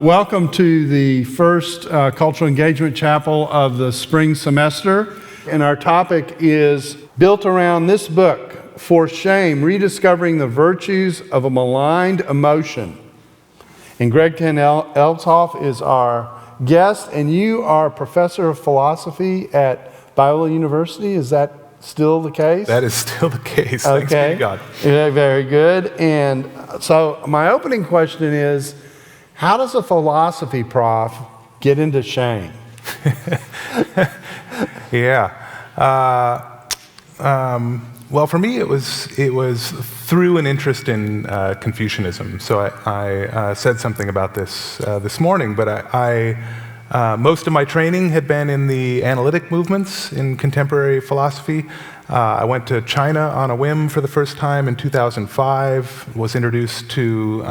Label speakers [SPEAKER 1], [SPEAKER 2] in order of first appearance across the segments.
[SPEAKER 1] Welcome to the first Cultural Engagement Chapel of the spring semester. And our topic is built around this book, For Shame, Rediscovering the Virtues of a Maligned Emotion. And Gregg Ten Elshoff is our guest, and you are a professor of philosophy at Biola University. Is that still the case?
[SPEAKER 2] That is still the case.
[SPEAKER 1] Okay.
[SPEAKER 2] Thanks be to God.
[SPEAKER 1] Yeah, very good. And so my opening question is, how does a philosophy prof get into shame?
[SPEAKER 2] Yeah. Well, for me, it was through an interest in Confucianism. So I said something about this morning, but most of my training had been in the analytic movements in contemporary philosophy. I went to China on a whim for the first time in 2005, was introduced to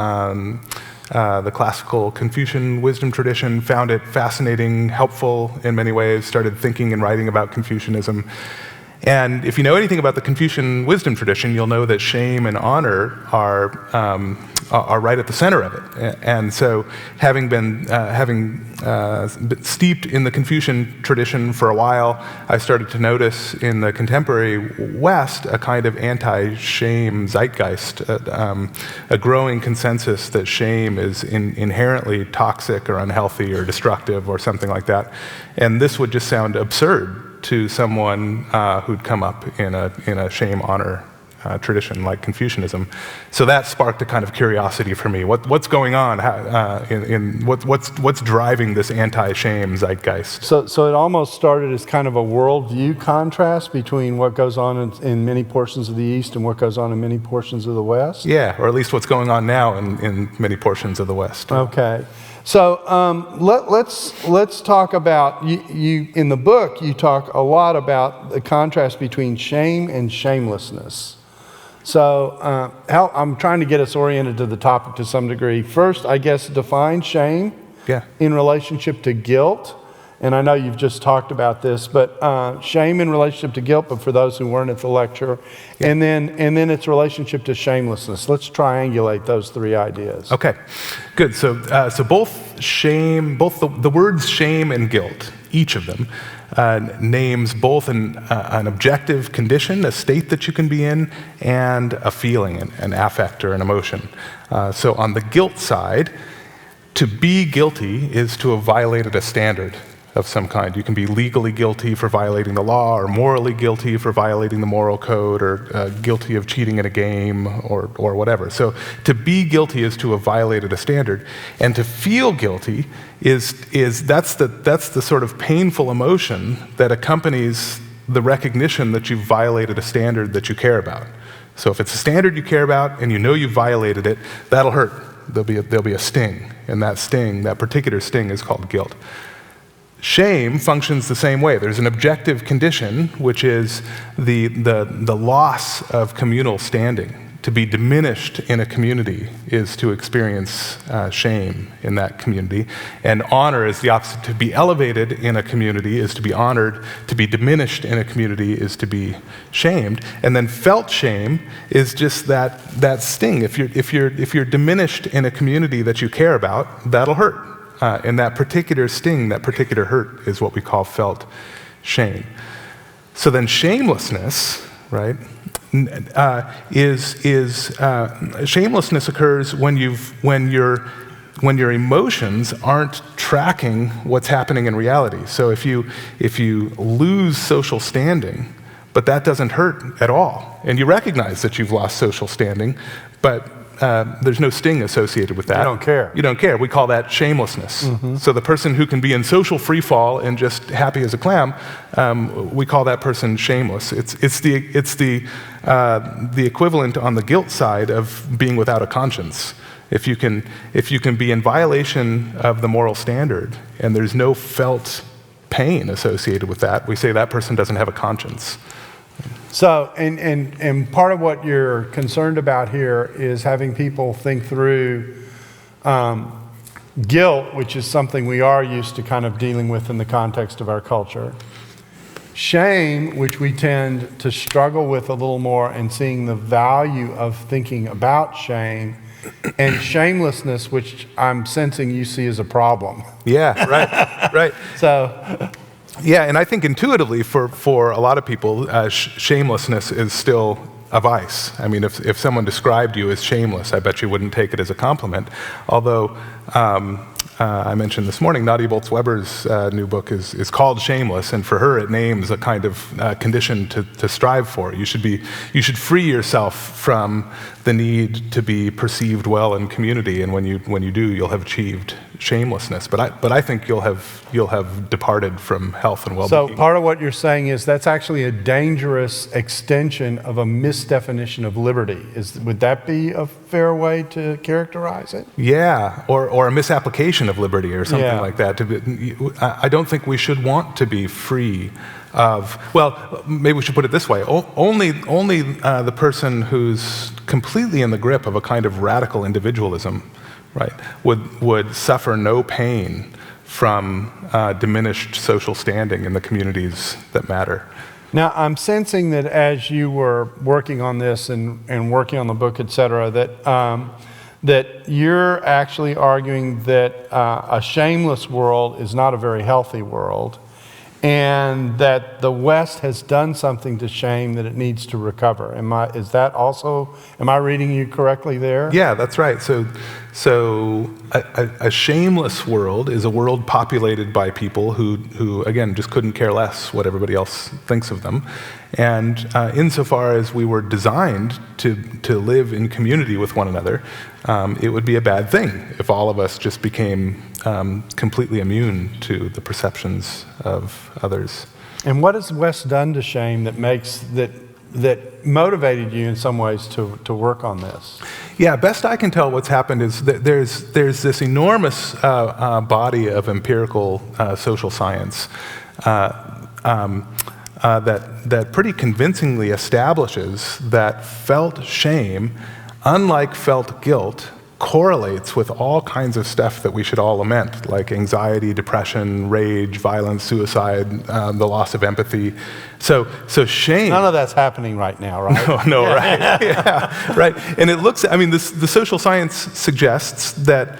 [SPEAKER 2] the classical Confucian wisdom tradition, found it fascinating, helpful in many ways, started thinking and writing about Confucianism. And if you know anything about the Confucian wisdom tradition, you'll know that shame and honor are right at the center of it. And so, having been steeped in the Confucian tradition for a while, I started to notice in the contemporary West a kind of anti-shame zeitgeist, a growing consensus that shame is inherently toxic or unhealthy or destructive or something like that. And this would just sound absurd to someone who'd come up in a shame-honor tradition like Confucianism. So that sparked a kind of curiosity for me. What's going on? What's driving this anti-shame zeitgeist?
[SPEAKER 1] So it almost started as kind of a worldview contrast between what goes on in many portions of the East and what goes on in many portions of the West?
[SPEAKER 2] Yeah, or at least what's going on now in many portions of the West.
[SPEAKER 1] Okay. So let's talk about, you in the book, you talk a lot about the contrast between shame and shamelessness. So I'm trying to get us oriented to the topic to some degree. First, I guess, define shame in relationship to guilt. And I know you've just talked about this, but shame in relationship to guilt, but for those who weren't at the lecture, and then its relationship to shamelessness. Let's triangulate those three ideas.
[SPEAKER 2] Okay, good. So both shame, both the words shame and guilt, each of them names both an objective condition, a state that you can be in, and a feeling, an affect or an emotion. So on the guilt side, to be guilty is to have violated a standard of some kind. You can be legally guilty for violating the law, or morally guilty for violating the moral code, or guilty of cheating in a game, or whatever. So to be guilty is to have violated a standard, and to feel guilty that's the sort of painful emotion that accompanies the recognition that you've violated a standard that you care about. So if it's a standard you care about and you know you've violated it, that'll hurt. There'll be a sting, and that particular sting is called guilt. Shame functions the same way. There's an objective condition, which is the loss of communal standing. To be diminished in a community is to experience shame in that community. And honor is the opposite. To be elevated in a community is to be honored. To be diminished in a community is to be shamed. And then felt shame is just that sting. If you're diminished in a community that you care about, that'll hurt. And that particular sting, that particular hurt, is what we call felt shame. So then shamelessness, right, shamelessness occurs when your emotions aren't tracking what's happening in reality. So if you lose social standing, but that doesn't hurt at all, and you recognize that you've lost social standing, but there's no sting associated with that.
[SPEAKER 1] You don't care.
[SPEAKER 2] You don't care. We call that shamelessness. Mm-hmm. So the person who can be in social free fall and just happy as a clam, we call that person shameless. It's the equivalent on the guilt side of being without a conscience. If you can be in violation of the moral standard and there's no felt pain associated with that, we say that person doesn't have a conscience.
[SPEAKER 1] So, and part of what you're concerned about here is having people think through guilt, which is something we are used to kind of dealing with in the context of our culture. Shame, which we tend to struggle with a little more, and seeing the value of thinking about shame and shamelessness, which I'm sensing you see as a problem.
[SPEAKER 2] Yeah, right, right.
[SPEAKER 1] So,
[SPEAKER 2] Yeah, and I think intuitively for a lot of people, shamelessness is still a vice. I mean, if someone described you as shameless, I bet you wouldn't take it as a compliment. Although, I mentioned this morning, Nadia Bolz-Weber's new book is called Shameless, and for her it names a kind of condition to strive for. You should free yourself from the need to be perceived well in community, and when you do, you'll have achieved shamelessness. But I think you'll have departed from health and well-being.
[SPEAKER 1] So part of what you're saying is that's actually a dangerous extension of a misdefinition of liberty. Would that be a fair way to characterize it?
[SPEAKER 2] Yeah, or a misapplication of liberty or something like that. I don't think we should want to be free of, well, maybe we should put it this way, only the person who's completely in the grip of a kind of radical individualism, right, would suffer no pain from diminished social standing in the communities that matter.
[SPEAKER 1] Now, I'm sensing that as you were working on this and working on the book, et cetera, that you're actually arguing that a shameless world is not a very healthy world, and that the West has done something to shame that it needs to recover. Am I reading you correctly there?
[SPEAKER 2] Yeah, that's right. So a shameless world is a world populated by people who again, just couldn't care less what everybody else thinks of them. And insofar as we were designed to live in community with one another, it would be a bad thing if all of us just became completely immune to the perceptions of others. And
[SPEAKER 1] what has the West done to shame that motivated you in some ways to work on this?
[SPEAKER 2] Yeah, best I can tell, what's happened is that there's this enormous body of empirical social science that pretty convincingly establishes that felt shame, unlike felt guilt, correlates with all kinds of stuff that we should all lament, like anxiety, depression, rage, violence, suicide, the loss of empathy. So shame.
[SPEAKER 1] None of that's happening right now, right?
[SPEAKER 2] No, right? Yeah, right. And it looks. I mean, the social science suggests that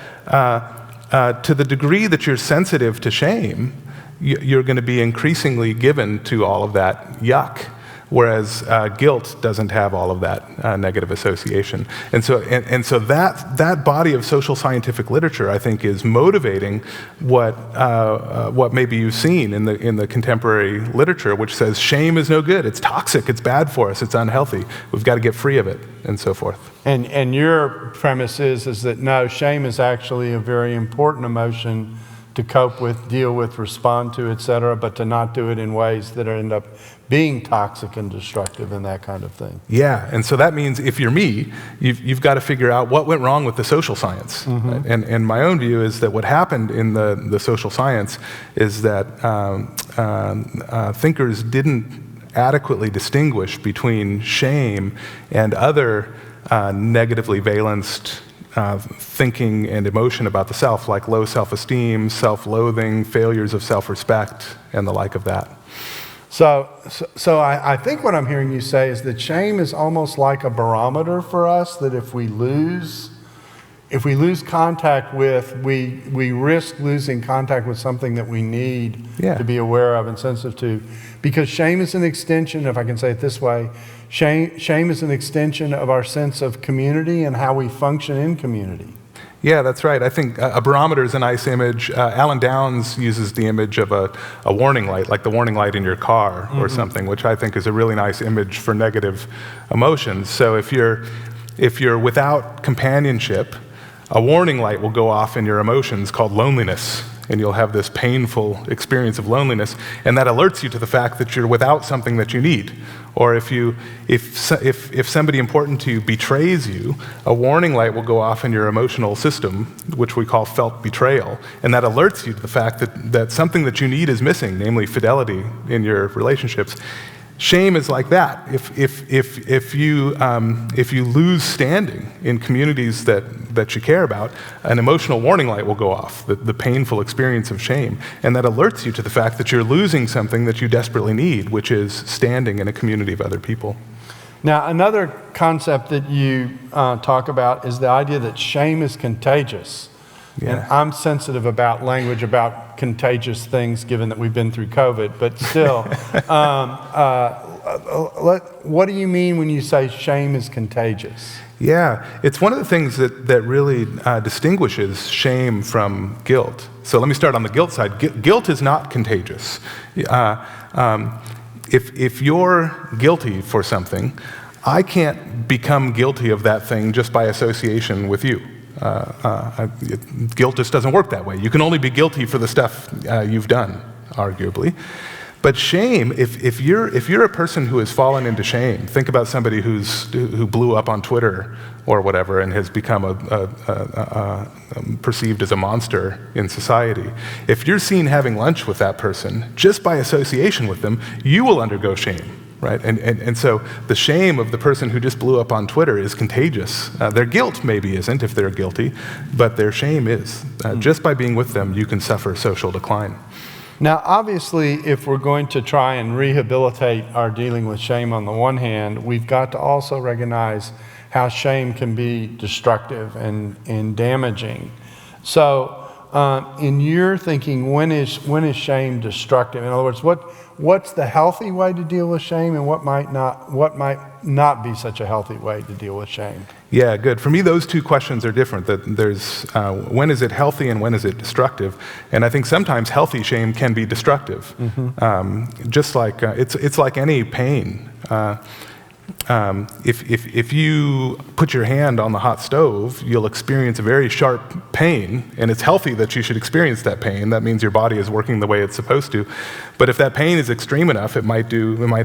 [SPEAKER 2] to the degree that you're sensitive to shame, you're going to be increasingly given to all of that yuck. Whereas guilt doesn't have all of that negative association. And so that body of social scientific literature, I think, is motivating what maybe you've seen in the contemporary literature, which says shame is no good, it's toxic, it's bad for us, it's unhealthy, we've got to get free of it, and so forth.
[SPEAKER 1] And your premise is that no, shame is actually a very important emotion to cope with, deal with, respond to, et cetera, but to not do it in ways that end up being toxic and destructive and that kind of thing.
[SPEAKER 2] Yeah, and so that means if you're me, you've got to figure out what went wrong with the social science. Mm-hmm. Right? And my own view is that what happened in the social science is that thinkers didn't adequately distinguish between shame and other negatively valenced thinking and emotion about the self, like low self-esteem, self-loathing, failures of self-respect, and the like of that.
[SPEAKER 1] So I think what I'm hearing you say is that shame is almost like a barometer for us, that if we lose contact with, we risk losing contact with something that we need to be aware of and sensitive to. Because shame is an extension, if I can say it this way, shame is an extension of our sense of community and how we function in community.
[SPEAKER 2] Yeah, that's right. I think a barometer is a nice image. Alan Downs uses the image of a warning light, like the warning light in your car mm-hmm. or something, which I think is a really nice image for negative emotions. So if you're without companionship, a warning light will go off in your emotions called loneliness, and you'll have this painful experience of loneliness, and that alerts you to the fact that you're without something that you need. Or if somebody important to you betrays you, a warning light will go off in your emotional system, which we call felt betrayal, and that alerts you to the fact that something that you need is missing, namely fidelity in your relationships. Shame is like that. If you lose standing in communities that you care about, an emotional warning light will go off, the painful experience of shame, and that alerts you to the fact that you're losing something that you desperately need, which is standing in a community of other people.
[SPEAKER 1] Now, another concept that you talk about is the idea that shame is contagious.
[SPEAKER 2] Yeah.
[SPEAKER 1] And I'm sensitive about language about contagious things, given that we've been through COVID. But still, what do you mean when you say shame is contagious?
[SPEAKER 2] Yeah, it's one of the things that really distinguishes shame from guilt. So let me start on the guilt side. Guilt is not contagious. If you're guilty for something, I can't become guilty of that thing just by association with you. Guilt just doesn't work that way. You can only be guilty for the stuff you've done, arguably. But shame, if you're a person who has fallen into shame, think about somebody who blew up on Twitter or whatever and has become perceived as a monster in society. If you're seen having lunch with that person, just by association with them, you will undergo shame. Right? And so the shame of the person who just blew up on Twitter is contagious. Their guilt maybe isn't if they're guilty, but their shame is. Just by being with them, you can suffer social decline.
[SPEAKER 1] Now, obviously, if we're going to try and rehabilitate our dealing with shame on the one hand, we've got to also recognize how shame can be destructive and damaging. So, in your thinking, when is shame destructive? In other words, what's the healthy way to deal with shame, and what might not be such a healthy way to deal with shame?
[SPEAKER 2] Yeah, good. For me, those two questions are different. That there's when is it healthy and when is it destructive? And I think sometimes healthy shame can be destructive. Mm-hmm. Just like it's like any pain. If you put your hand on the hot stove, you'll experience a very sharp pain, and it's healthy that you should experience that pain. That means your body is working the way it's supposed to. But if that pain is extreme enough, it might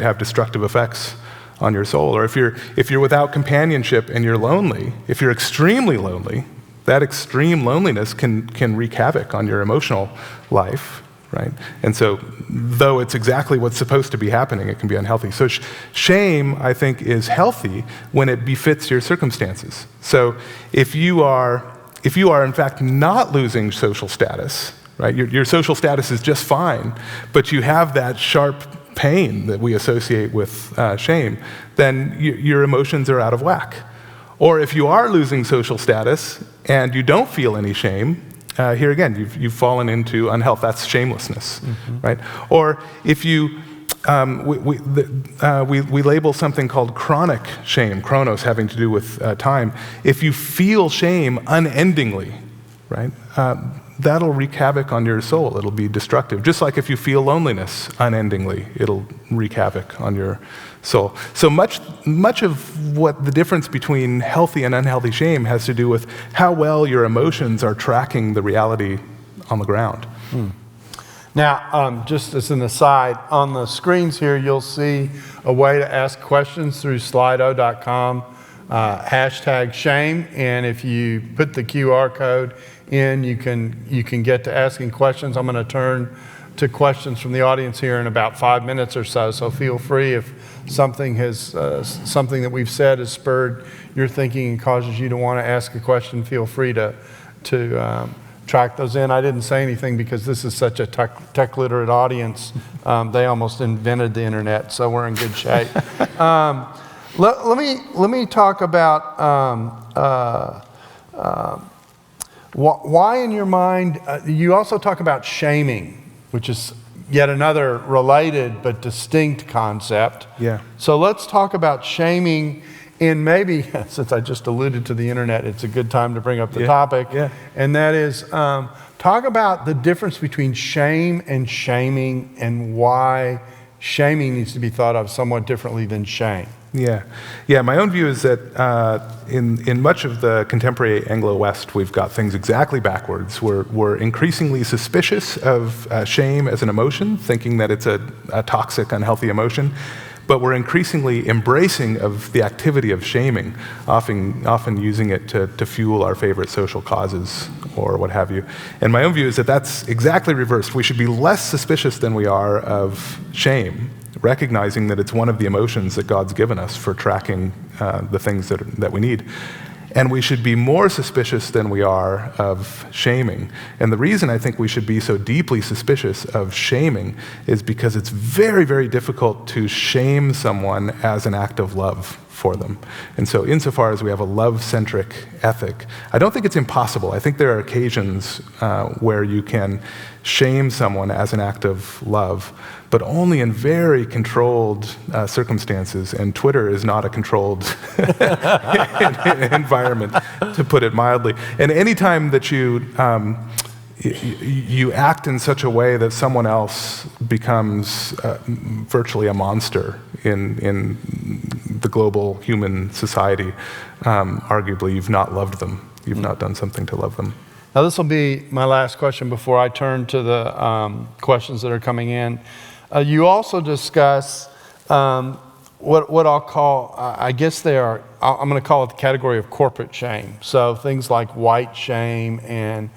[SPEAKER 2] have destructive effects on your soul. Or if you're without companionship and you're lonely, if you're extremely lonely, that extreme loneliness can wreak havoc on your emotional life. Right? And so, though it's exactly what's supposed to be happening, it can be unhealthy. So shame, I think, is healthy when it befits your circumstances. So if you are in fact not losing social status, right? Your social status is just fine, but you have that sharp pain that we associate with shame, then your emotions are out of whack. Or if you are losing social status and you don't feel any shame, here again, you've fallen into unhealth. That's shamelessness, mm-hmm. right? Or if you, we label something called chronic shame, chronos having to do with time. If you feel shame unendingly, right, that'll wreak havoc on your soul. It'll be destructive. Just like if you feel loneliness unendingly, it'll wreak havoc on your soul. So much of what the difference between healthy and unhealthy shame has to do with how well your emotions are tracking the reality on the ground.
[SPEAKER 1] Now, just as an aside, on the screens here, you'll see a way to ask questions through slido.com, #shame, and if you put the QR code in, you can get to asking questions. I'm going to turn to questions from the audience here in about 5 minutes or so. So feel free if something that we've said has spurred your thinking and causes you to want to ask a question. Feel free to track those in. I didn't say anything because this is such a tech literate audience. They almost invented the internet, so we're in good shape. Let me talk about why in your mind, you also talk about shaming, which is yet another related but distinct concept.
[SPEAKER 2] Yeah.
[SPEAKER 1] So let's talk about shaming in maybe, since I just alluded to the internet, it's a good time to bring up the topic.
[SPEAKER 2] Yeah.
[SPEAKER 1] And that is, talk about the difference between shame and shaming and why shaming needs to be thought of somewhat differently than shame.
[SPEAKER 2] Yeah. My own view is that in much of the contemporary Anglo-West, we've got things exactly backwards. We're increasingly suspicious of shame as an emotion, thinking that it's a toxic, unhealthy emotion. But we're increasingly embracing of the activity of shaming, often using it to fuel our favorite social causes or what have you. And my own view is that that's exactly reversed. We should be less suspicious than we are of shame, recognizing that it's one of the emotions that God's given us for tracking the things that we need. And we should be more suspicious than we are of shaming. And the reason I think we should be so deeply suspicious of shaming is because it's very, very difficult to shame someone as an act of love for them. And so insofar as we have a love-centric ethic, I don't think it's impossible. I think there are occasions where you can shame someone as an act of love, but only in very controlled circumstances, and Twitter is not a controlled environment, to put it mildly. And any time that you act in such a way that someone else becomes virtually a monster in the global human society, arguably you've not loved them. You've not done something to love them.
[SPEAKER 1] Now, this will be my last question before I turn to the questions that are coming in. You also discuss what I'll call, I guess they are, I'm going to call it the category of corporate shame. So things like white shame and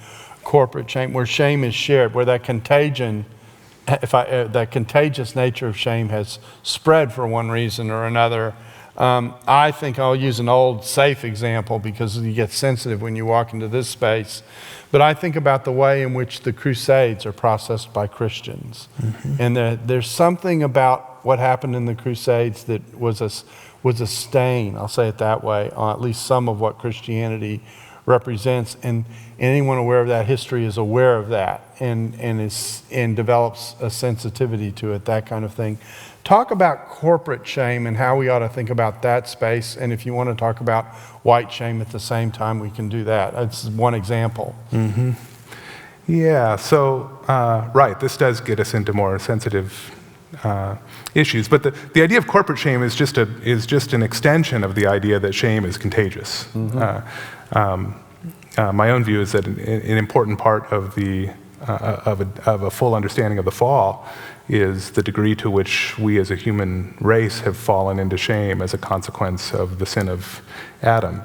[SPEAKER 1] corporate shame, where shame is shared, where that contagion, that contagious nature of shame has spread for one reason or another. I think I'll use an old safe example because you get sensitive when you walk into this space. But I think about the way in which the Crusades are processed by Christians. Mm-hmm. And there's something about what happened in the Crusades that was a stain, I'll say it that way, on at least some of what Christianity represents. And anyone aware of that history is aware of that and develops a sensitivity to it, that kind of thing. Talk about corporate shame and how we ought to think about that space. And if you want to talk about white shame at the same time, we can do that. That's one example.
[SPEAKER 2] Mm-hmm. Yeah, so, right, this does get us into more sensitive issues. But the idea of corporate shame is just an extension of the idea that shame is contagious. Mm-hmm. My own view is that an important part of a full understanding of the fall is the degree to which we as a human race have fallen into shame as a consequence of the sin of Adam,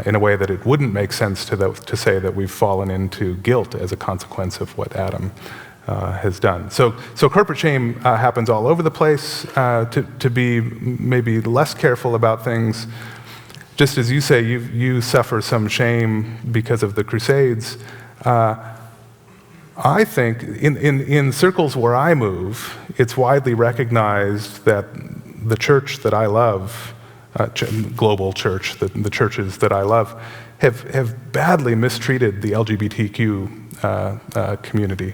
[SPEAKER 2] in a way that it wouldn't make sense to say that we've fallen into guilt as a consequence of what Adam has done. So corporate shame happens all over the place. To be maybe less careful about things, just as you say, you suffer some shame because of the Crusades. I think in circles where I move, it's widely recognized that the church that I love, global church, the churches that I love, have badly mistreated the LGBTQ community.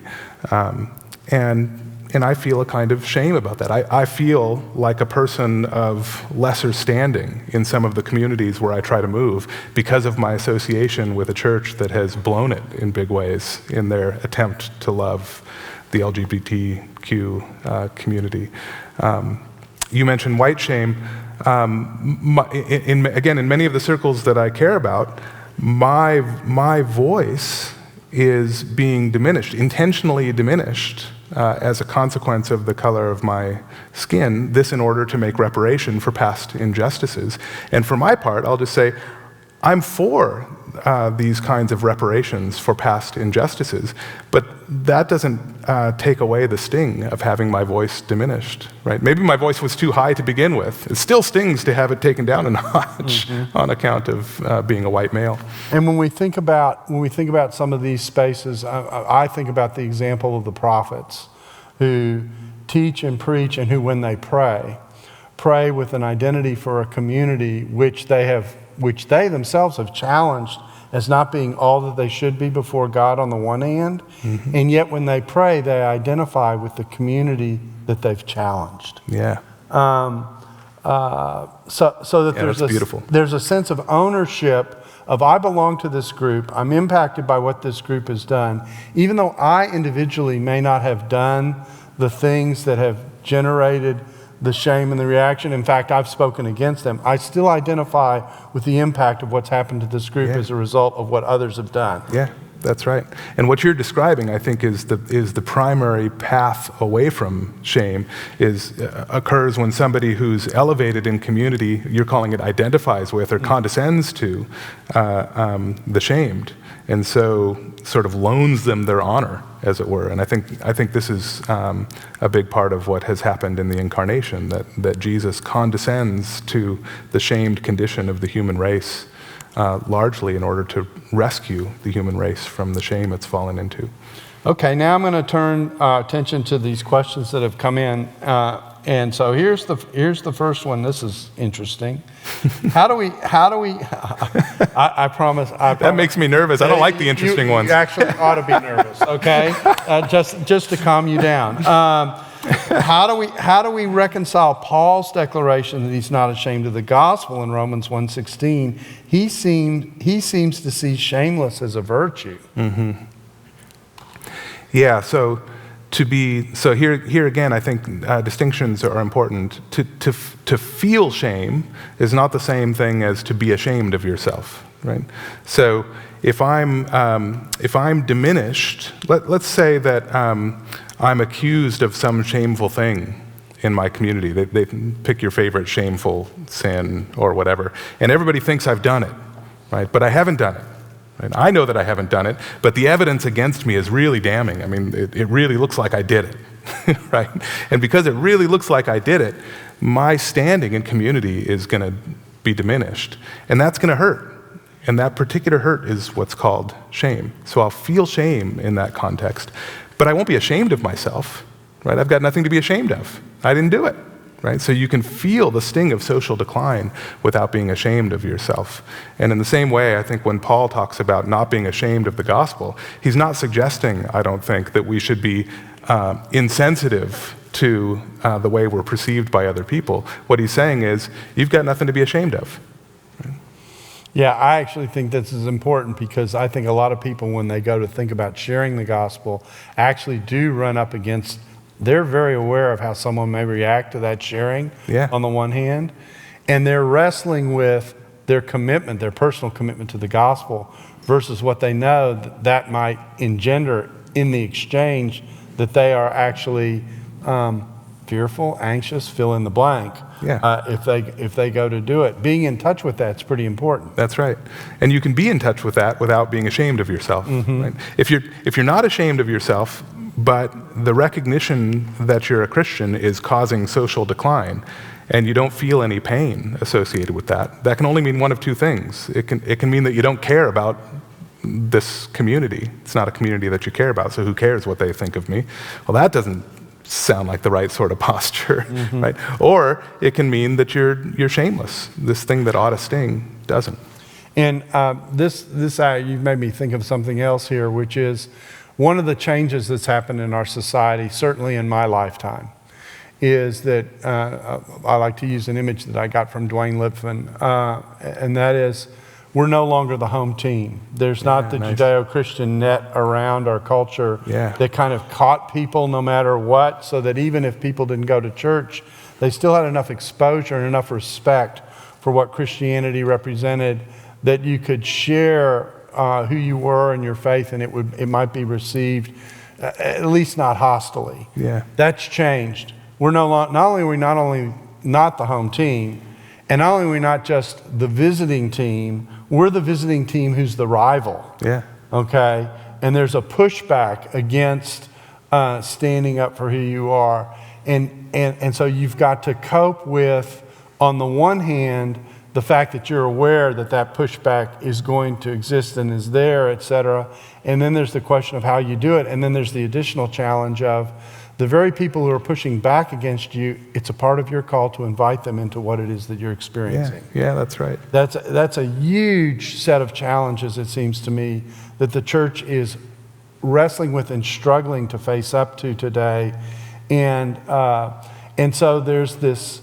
[SPEAKER 2] And I feel a kind of shame about that. I feel like a person of lesser standing in some of the communities where I try to move because of my association with a church that has blown it in big ways in their attempt to love the LGBTQ community. You mentioned white shame. Again, in many of the circles that I care about, my voice is being diminished, intentionally diminished, as a consequence of the color of my skin, this in order to make reparation for past injustices. And for my part, I'll just say, I'm for these kinds of reparations for past injustices, but that doesn't take away the sting of having my voice diminished, right? Maybe my voice was too high to begin with. It still stings to have it taken down a notch on account of being a white male.
[SPEAKER 1] And when we think about some of these spaces, I think about the example of the prophets who teach and preach, and who, when they pray with an identity for a community which they themselves have challenged as not being all that they should be before God on the one hand, and yet when they pray, they identify with the community that they've challenged.
[SPEAKER 2] Yeah.
[SPEAKER 1] So that there's a sense of ownership of, I belong to this group, I'm impacted by what this group has done. Even though I individually may not have done the things that have generated the shame and the reaction, in fact, I've spoken against them, I still identify with the impact of what's happened to this group as a result of what others have done.
[SPEAKER 2] Yeah, that's right. And what you're describing, I think, is the primary path away from shame occurs when somebody who's elevated in community, you're calling it identifies with or condescends to the shamed, and so sort of loans them their honor, as it were. And I think this is a big part of what has happened in the incarnation, that Jesus condescends to the shamed condition of the human race, largely in order to rescue the human race from the shame it's fallen into.
[SPEAKER 1] Okay, now I'm going to turn attention to these questions that have come in. And so here's the first one. This is interesting. How do we, I promise.
[SPEAKER 2] That makes me nervous. I don't like the interesting ones.
[SPEAKER 1] You actually ought to be nervous, okay? Just to calm you down. How do we reconcile Paul's declaration that he's not ashamed of the gospel in Romans 1:16? He seems to see shameless as a virtue.
[SPEAKER 2] Mm-hmm. Yeah, so here again, I think distinctions are important. To feel shame is not the same thing as to be ashamed of yourself, right? So if I'm diminished, let's say that I'm accused of some shameful thing in my community. They pick your favorite shameful sin or whatever, and everybody thinks I've done it, right? But I haven't done it. And I know that I haven't done it, but the evidence against me is really damning. I mean, it really looks like I did it, right? And because it really looks like I did it, my standing in community is going to be diminished. And that's going to hurt. And that particular hurt is what's called shame. So I'll feel shame in that context, but I won't be ashamed of myself, right? I've got nothing to be ashamed of. I didn't do it. Right? So you can feel the sting of social decline without being ashamed of yourself. And in the same way, I think when Paul talks about not being ashamed of the gospel, he's not suggesting, I don't think, that we should be insensitive to the way we're perceived by other people. What he's saying is, you've got nothing to be ashamed of. Right?
[SPEAKER 1] Yeah, I actually think this is important because I think a lot of people, when they go to think about sharing the gospel, actually do run up against. They're very aware of how someone may react to that sharing on the one hand, and they're wrestling with their commitment, their personal commitment to the gospel versus what they know that might engender in the exchange, that they are actually fearful, anxious, fill in the blank. If they go to do it. Being in touch with that's pretty important.
[SPEAKER 2] That's right. And you can be in touch with that without being ashamed of yourself. Mm-hmm. Right? If you're not ashamed of yourself, but the recognition that you're a Christian is causing social decline, and you don't feel any pain associated with that, that can only mean one of two things. It can mean that you don't care about this community. It's not a community that you care about, so who cares what they think of me? Well, that doesn't sound like the right sort of posture, mm-hmm. right? Or it can mean that you're shameless. This thing that ought to sting doesn't.
[SPEAKER 1] And this you've made me think of something else here, which is one of the changes that's happened in our society, certainly in my lifetime, is that I like to use an image that I got from Dwayne Lipman, and that is we're no longer the home team. There's not the Judeo-Christian net around our culture that kind of caught people no matter what, so that even if people didn't go to church, they still had enough exposure and enough respect for what Christianity represented that you could share who you were and your faith, and it might be received at least not hostily.
[SPEAKER 2] Yeah,
[SPEAKER 1] that's changed. We're not only are we not the home team, and not only are we not just the visiting team, we're the visiting team who's the rival.
[SPEAKER 2] Yeah.
[SPEAKER 1] Okay, and there's a pushback against standing up for who you are, and so you've got to cope with, on the one hand, the fact that you're aware that pushback is going to exist and is there, et cetera. And then there's the question of how you do it. And then there's the additional challenge of the very people who are pushing back against you, it's a part of your call to invite them into what it is that you're experiencing.
[SPEAKER 2] Yeah, that's right.
[SPEAKER 1] That's a huge set of challenges, it seems to me, that the church is wrestling with and struggling to face up to today. And so there's this,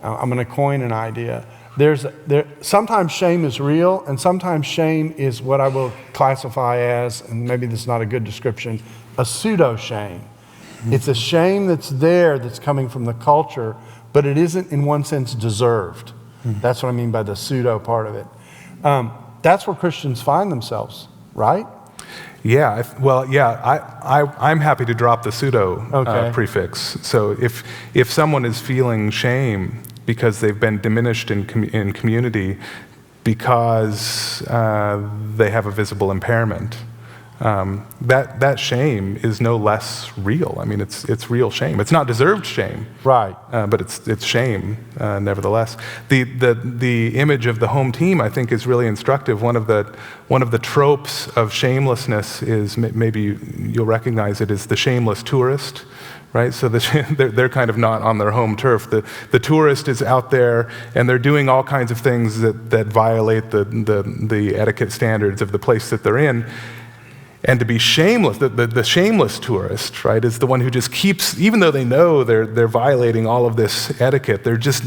[SPEAKER 1] I'm going to coin an idea. Sometimes shame is real, and sometimes shame is what I will classify as, and maybe this is not a good description, a pseudo-shame. Mm-hmm. It's a shame that's there, that's coming from the culture, but it isn't in one sense deserved. Mm-hmm. That's what I mean by the pseudo part of it. That's where Christians find themselves, right?
[SPEAKER 2] Yeah, I'm happy to drop the pseudo prefix. So if someone is feeling shame because they've been diminished in community because they have a visible impairment, that shame is no less real. I mean, it's real shame. It's not deserved shame,
[SPEAKER 1] Right.
[SPEAKER 2] but it's shame nevertheless. The image of the home team, I think, is really instructive. One of the tropes of shamelessness is, maybe you'll recognize it, is the shameless tourist. Right, so they're kind of not on their home turf. The tourist is out there, and they're doing all kinds of things that violate the etiquette standards of the place that they're in. And to be shameless, the shameless tourist, right, is the one who just keeps, even though they know they're violating all of this etiquette, they're just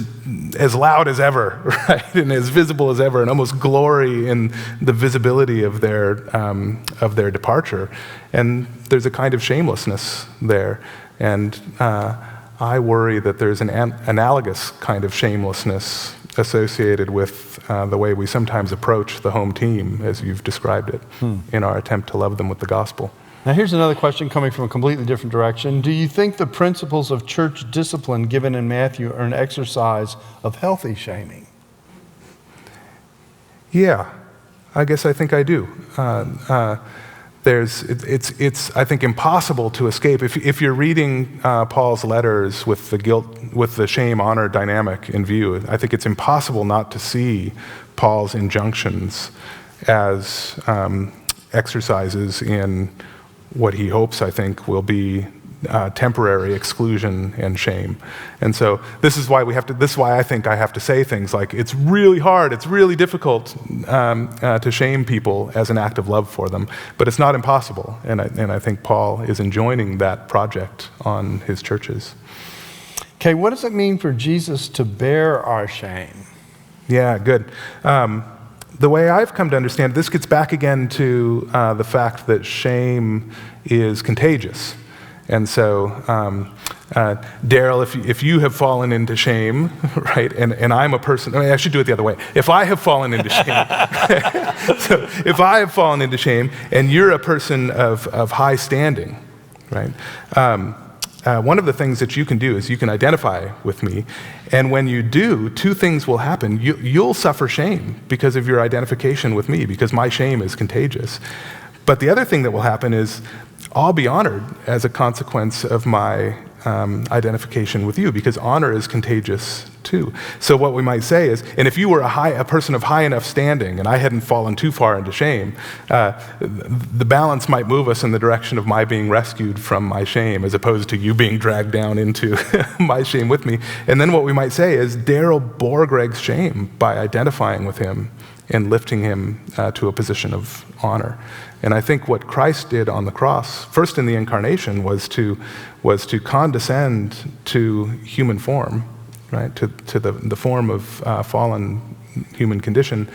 [SPEAKER 2] as loud as ever, right, and as visible as ever, and almost glory in the visibility of their departure. And there's a kind of shamelessness there. And I worry that there's an analogous kind of shamelessness associated with the way we sometimes approach the home team, as you've described it, in our attempt to love them with the gospel.
[SPEAKER 1] Now here's another question coming from a completely different direction. Do you think the principles of church discipline given in Matthew are an exercise of healthy shaming?
[SPEAKER 2] Yeah, I guess I think I do. It's I think impossible to escape. If you're reading Paul's letters with the shame-honor dynamic in view, I think it's impossible not to see Paul's injunctions as exercises in what he hopes, I think, will be temporary exclusion and shame. And so this is why I think I have to say things like, it's really hard, it's really difficult to shame people as an act of love for them, but it's not impossible. And I think Paul is enjoining that project on his churches.
[SPEAKER 1] Okay, what does it mean for Jesus to bear our shame?
[SPEAKER 2] Yeah, good. The way I've come to understand, this gets back again to the fact that shame is contagious. And so, Daryl, if you have fallen into shame, right, and I'm a person, I should do it the other way. If I have fallen into shame, so if I have fallen into shame, and you're a person of high standing, right, one of the things that you can do is you can identify with me, and when you do, two things will happen. You'll suffer shame because of your identification with me, because my shame is contagious. But the other thing that will happen is I'll be honored as a consequence of my identification with you, because honor is contagious too. So what we might say is, and if you were a person of high enough standing and I hadn't fallen too far into shame, the balance might move us in the direction of my being rescued from my shame as opposed to you being dragged down into my shame with me. And then what we might say is, Daryl bore Gregg's shame by identifying with him and lifting him to a position of honor. And I think what Christ did on the cross, first in the incarnation, was to condescend to human form, right, to the form of fallen human condition,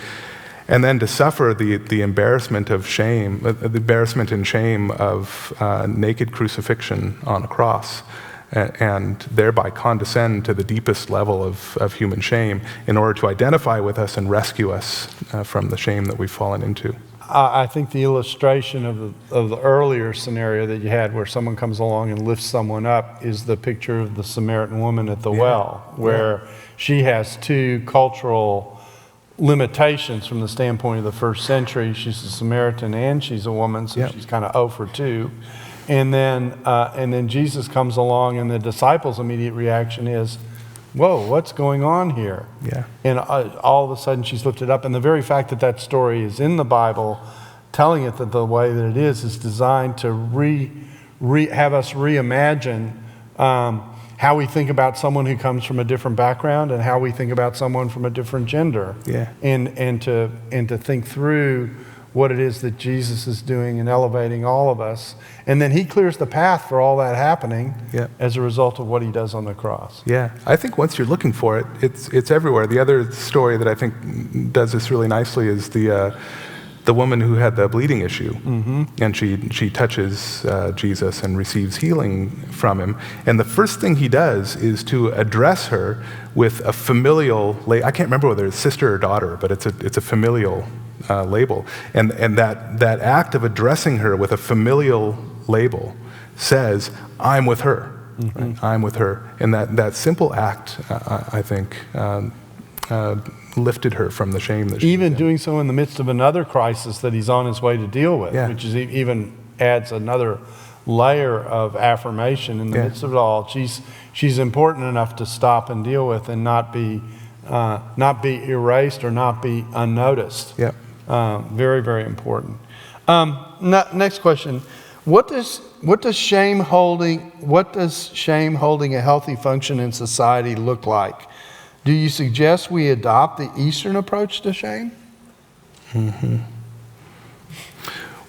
[SPEAKER 2] and then to suffer the embarrassment of shame, the embarrassment and shame of naked crucifixion on a cross, and thereby condescend to the deepest level of human shame in order to identify with us and rescue us from the shame that we've fallen into.
[SPEAKER 1] I think the illustration of the earlier scenario that you had, where someone comes along and lifts someone up, is the picture of the Samaritan woman at the well, where she has two cultural limitations from the standpoint of the first century. She's a Samaritan and she's a woman, so she's kind of 0 for 2. And then Jesus comes along, and the disciples' immediate reaction is, whoa, what's going on here?
[SPEAKER 2] Yeah.
[SPEAKER 1] And all of a sudden she's lifted up. And the very fact that that story is in the Bible, telling it that the way that it is designed to have us reimagine how we think about someone who comes from a different background and how we think about someone from a different gender.
[SPEAKER 2] Yeah.
[SPEAKER 1] And to think through what it is that Jesus is doing and elevating all of us. And then he clears the path for all that happening as a result of what he does on the cross.
[SPEAKER 2] Yeah, I think once you're looking for it, it's everywhere. The other story that I think does this really nicely is the woman who had the bleeding issue. Mm-hmm. And she touches Jesus and receives healing from him. And the first thing he does is to address her with a familial, I can't remember whether it's sister or daughter, but it's a familial label. And that act of addressing her with a familial label says, I'm with her. Mm-hmm. Right? I'm with her. And that simple act, I think, lifted her from the shame that she
[SPEAKER 1] Even
[SPEAKER 2] was in.
[SPEAKER 1] doing so in the midst of another crisis that he's on his way to deal with,
[SPEAKER 2] Yeah.
[SPEAKER 1] which is even adds another layer of affirmation in the midst of it all. She's important enough to stop and deal with and not be erased or not be unnoticed.
[SPEAKER 2] Yeah.
[SPEAKER 1] Very, very important. Next question. What does shame holding a healthy function in society look like? Do you suggest we adopt the Eastern approach to shame?
[SPEAKER 2] Mm-hmm.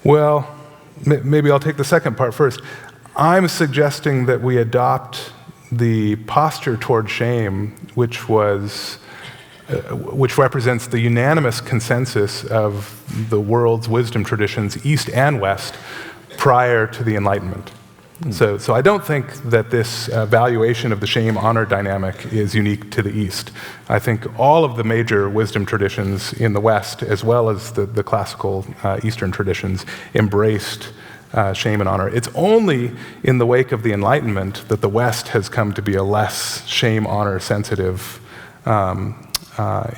[SPEAKER 2] Well, maybe I'll take the second part first. I'm suggesting that we adopt the posture toward shame, which represents the unanimous consensus of the world's wisdom traditions, East and West, prior to the Enlightenment. So I don't think that this valuation of the shame-honor dynamic is unique to the East. I think all of the major wisdom traditions in the West, as well as the classical Eastern traditions, embraced shame and honor. It's only in the wake of the Enlightenment that the West has come to be a less shame-honor sensitive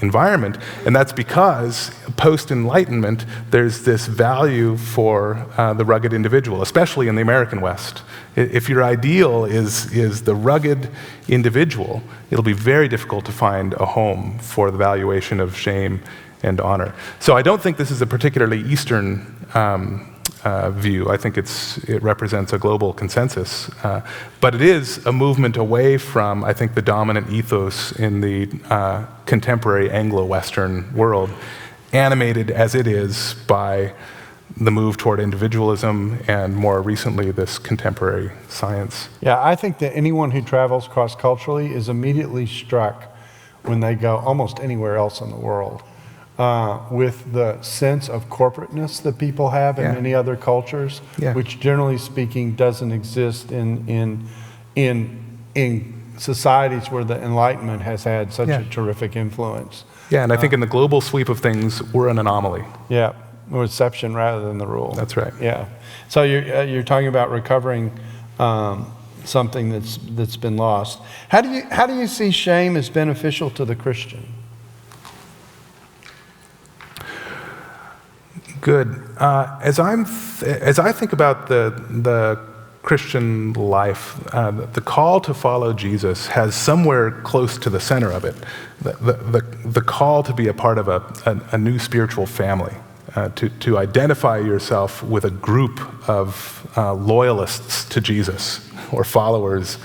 [SPEAKER 2] environment, and that's because post-Enlightenment there's this value for the rugged individual, especially in the American West. If your ideal is the rugged individual, it'll be very difficult to find a home for the valuation of shame and honor. So I don't think this is a particularly Eastern view. I think it represents a global consensus. But it is a movement away from, I think, the dominant ethos in the contemporary Anglo-Western world, animated as it is by the move toward individualism and more recently this contemporary science.
[SPEAKER 1] Yeah, I think that anyone who travels cross-culturally is immediately struck when they go almost anywhere else in the world with the sense of corporateness that people have in many other cultures, which generally speaking doesn't exist in societies where the Enlightenment has had such a terrific influence. Yeah,
[SPEAKER 2] and I think in the global sweep of things, we're an anomaly.
[SPEAKER 1] Yeah, an exception rather than the rule.
[SPEAKER 2] That's right.
[SPEAKER 1] Yeah. So you're talking about recovering something that's been lost. How do you see shame as beneficial to the Christian?
[SPEAKER 2] Good. As I think about the Christian life, the call to follow Jesus has somewhere close to the center of it the call to be a part of a new spiritual family, to identify yourself with a group of loyalists to Jesus or followers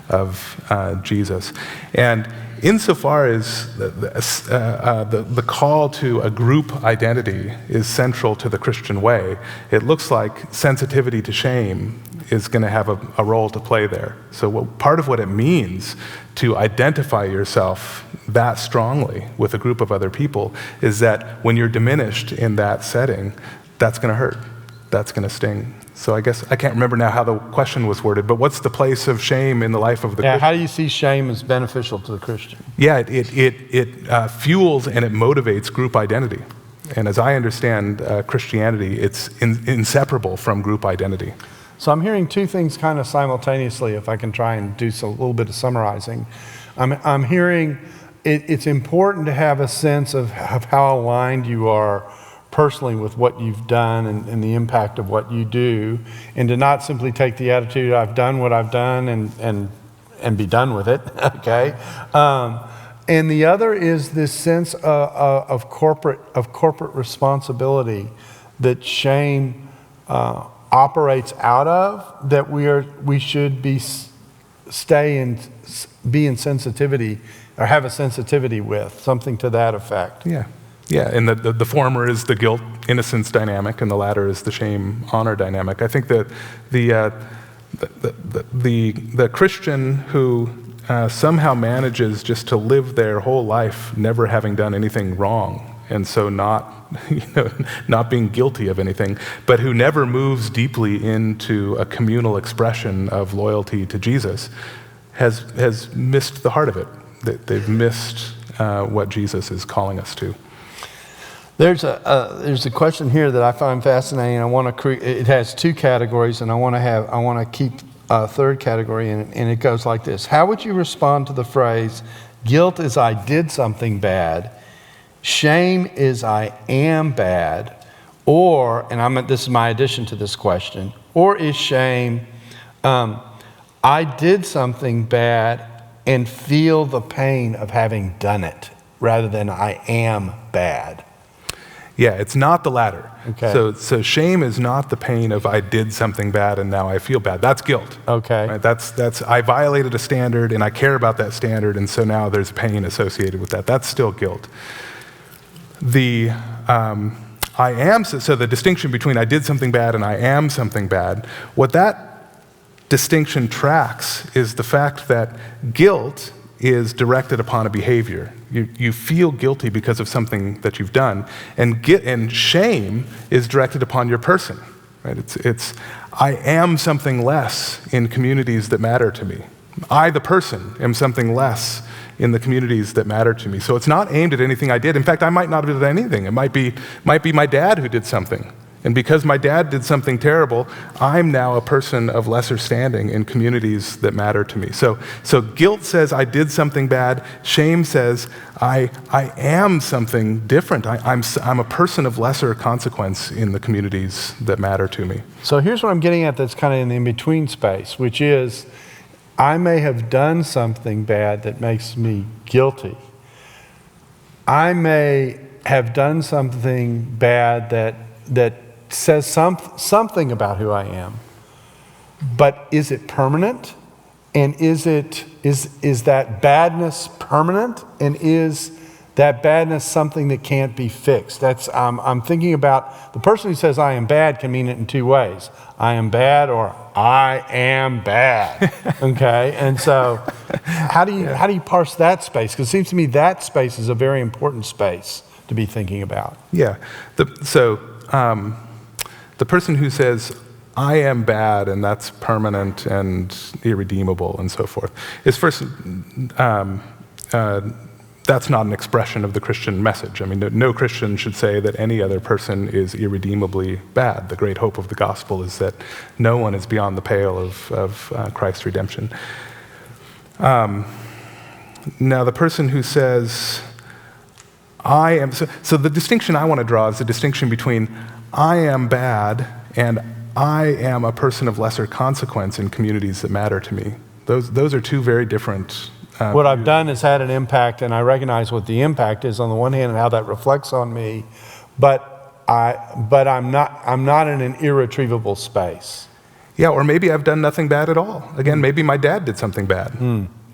[SPEAKER 2] of Jesus. And insofar as the call to a group identity is central to the Christian way, it looks like sensitivity to shame is going to have a role to play there. So part of what it means to identify yourself that strongly with a group of other people is that when you're diminished in that setting, that's going to hurt, that's going to sting. So I guess I can't remember now how the question was worded, but what's the place of shame in the life of the Christian?
[SPEAKER 1] How do you see shame as beneficial to the Christian?
[SPEAKER 2] Yeah, it fuels and it motivates group identity. And as I understand Christianity, it's inseparable from group identity.
[SPEAKER 1] So I'm hearing two things kind of simultaneously, if I can try and do a little bit of summarizing. I'm hearing it's important to have a sense of how aligned you are personally with what you've done and the impact of what you do, and to not simply take the attitude, I've done what I've done and be done with it, okay? And the other is this sense of corporate responsibility that shame operates out of, that we should be in sensitivity or have a sensitivity with, something to that effect.
[SPEAKER 2] Yeah, and the former is the guilt innocence dynamic, and the latter is the shame honor dynamic. I think that the Christian who somehow manages just to live their whole life never having done anything wrong, and so not being guilty of anything, but who never moves deeply into a communal expression of loyalty to Jesus, has missed the heart of it. They've missed what Jesus is calling us to.
[SPEAKER 1] There's a question here that I find fascinating. It has two categories, and I want to keep a third category in it, and it goes like this: how would you respond to the phrase, Guilt is I did something bad. Shame is I am bad. Or, and this is my addition to this question, or is shame, I did something bad and feel the pain of having done it, rather than I am bad.
[SPEAKER 2] Yeah, it's not the latter.
[SPEAKER 1] Okay.
[SPEAKER 2] So shame is not the pain of I did something bad and now I feel bad. That's guilt.
[SPEAKER 1] Okay.
[SPEAKER 2] Right? That's I violated a standard and I care about that standard, and so now there's pain associated with that. That's still guilt. The I am, so the distinction between I did something bad and I am something bad, what that distinction tracks is the fact that guilt is directed upon a behavior. You feel guilty because of something that you've done, and shame is directed upon your person. Right? It's I am something less in communities that matter to me. I, the person, am something less in the communities that matter to me. So it's not aimed at anything I did. In fact, I might not have done anything. It might be my dad who did something. And because my dad did something terrible, I'm now a person of lesser standing in communities that matter to me. So guilt says I did something bad. Shame says I am something different. I'm a person of lesser consequence in the communities that matter to me.
[SPEAKER 1] So here's what I'm getting at that's kind of in the in-between space, which is I may have done something bad that makes me guilty. I may have done something bad that says something about who I am. But is it permanent? And is that badness permanent? And is that badness something that can't be fixed? I'm thinking about the person who says I am bad can mean it in two ways. I am bad or I am bad. Okay? And so how do you parse that space? Because it seems to me that space is a very important space to be thinking about.
[SPEAKER 2] Yeah. The person who says, I am bad and that's permanent and irredeemable and so forth, is first, that's not an expression of the Christian message. I mean, no Christian should say that any other person is irredeemably bad. The great hope of the gospel is that no one is beyond the pale of Christ's redemption. Now, the person who says, I am, so the distinction I want to draw is the distinction between I am bad and I am a person of lesser consequence in communities that matter to me. Those are two very different
[SPEAKER 1] what I've done has had an impact, and I recognize what the impact is on the one hand and how that reflects on me, but I'm not in an irretrievable space.
[SPEAKER 2] Yeah, or maybe I've done nothing bad at all. Again, maybe my dad did something bad.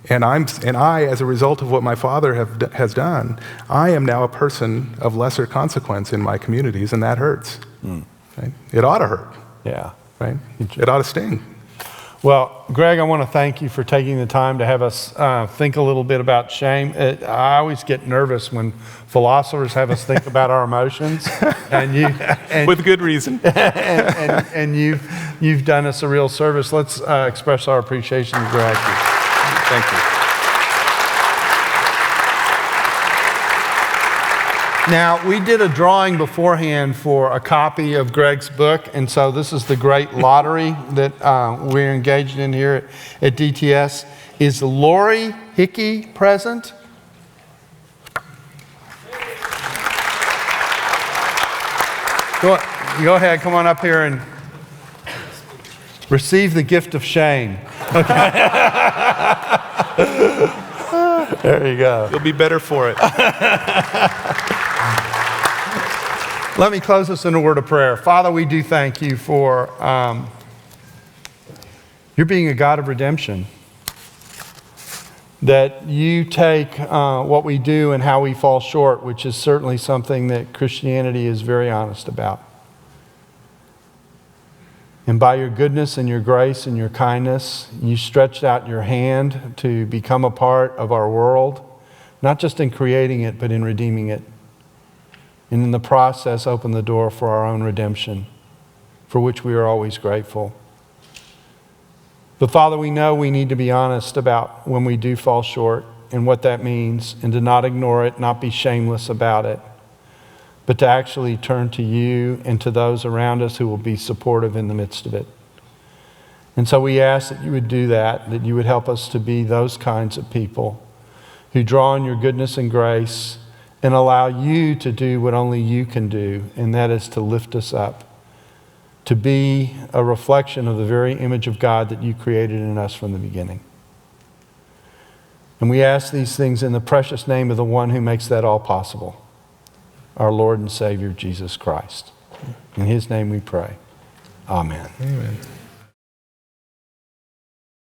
[SPEAKER 2] And I, as a result of what my father has done, I am now a person of lesser consequence in my communities, and that hurts. Right? It ought to hurt.
[SPEAKER 1] Yeah.
[SPEAKER 2] Right? It ought to sting.
[SPEAKER 1] Well, Gregg, I want to thank you for taking the time to have us think a little bit about shame. I always get nervous when philosophers have us think about our emotions, and
[SPEAKER 2] with good reason.
[SPEAKER 1] and you've done us a real service. Let's express our appreciation and gratitude.
[SPEAKER 2] Thank you.
[SPEAKER 1] Now, we did a drawing beforehand for a copy of Gregg's book, and so this is the great lottery that we're engaged in here at DTS. Is Lori Hickey present? Go ahead, come on up here and receive the gift of shame. Okay. There you go.
[SPEAKER 2] You'll be better for it.
[SPEAKER 1] Let me close this in a word of prayer. Father, we do thank you for your being a God of redemption. That you take what we do and how we fall short, which is certainly something that Christianity is very honest about. And by your goodness and your grace and your kindness, you stretched out your hand to become a part of our world, not just in creating it, but in redeeming it. And in the process, open the door for our own redemption, for which we are always grateful. But Father, we know we need to be honest about when we do fall short and what that means, and to not ignore it, not be shameless about it, but to actually turn to you and to those around us who will be supportive in the midst of it. And so we ask that you would do that you would help us to be those kinds of people who draw on your goodness and grace and allow you to do what only you can do, and that is to lift us up, to be a reflection of the very image of God that you created in us from the beginning. And we ask these things in the precious name of the one who makes that all possible, our Lord and Savior, Jesus Christ. In his name we pray. Amen.
[SPEAKER 2] Amen.